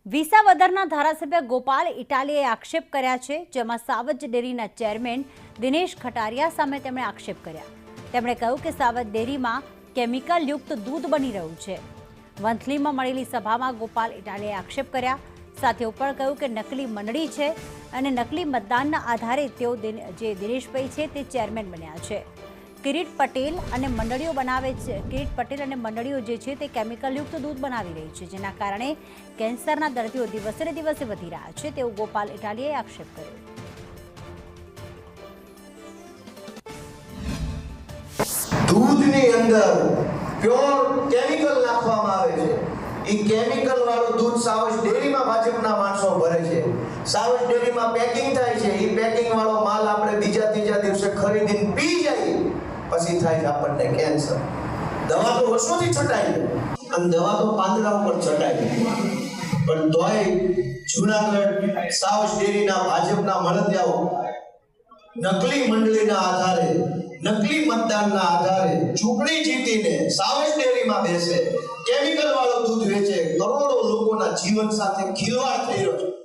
વિસાવદરના ધારાસભ્ય ગોપાલ ઇટાલીએ આક્ષેપ કર્યા છે, જેમાં સાવજ ડેરીના ચેરમેન દિનેશ ખટારિયા સામે તેમણે આક્ષેપ કર્યા. તેમણે કહ્યું કે સાવજ ડેરીમાં કેમિકલ યુક્ત દૂધ બની રહ્યું છે. વંથલીમાં મળેલી સભામાં ગોપાલ ઇટાલીએ આક્ષેપ કર્યા. સાથે ઉપર કહ્યું કે નકલી મંડળી છે અને નકલી મતદાનના આધારે તેઓ જે દિનેશભાઈ છે તે ચેરમેન બન્યા છે. કિરીટ પટેલ અને મંડળીઓ જે છે તે કેમિકલયુક્ત દૂધ બનાવી રહી છે, જેના કારણે કેન્સરના દર્દીઓ દિવસે ને દિવસે વધી રહ્યા છે, તેવું ગોપાલ ઇટાલીએ આક્ષેપ કર્યો. દૂધની અંદર પ્યોર કેમિકલ નાખવામાં આવે છે. એ કેમિકલ વાળું દૂધ સાવજ ડેરીમાં ભાજપના માણસો ભરે છે. સાવજ ડેરીમાં પેકિંગ થાય છે. એ પેકિંગ વાળો માલ આપણે બીજા ત્રીજા દિવસે ખરીદીને પી જાય, પછી થાય છે આપણને કેન્સર. દવા તો વર્ષોથી છટાય અને દવા તો પાંદડા ઉપર છટાય, પણ તોય જૂનાગઢ સાવજ ડેરીના ભાજપના મળતિયાઓ નકલી મંડળીના આધારે, નકલી મતદાનના આધારે ચૂંટણી જીતીને સાવજ ડેરીમાં બેસે, કેમિકલ વાળું દૂધ વેચે, કરોડો લોકોના જીવન સાથે ખિલવાડ થઈ રહ્યો છે.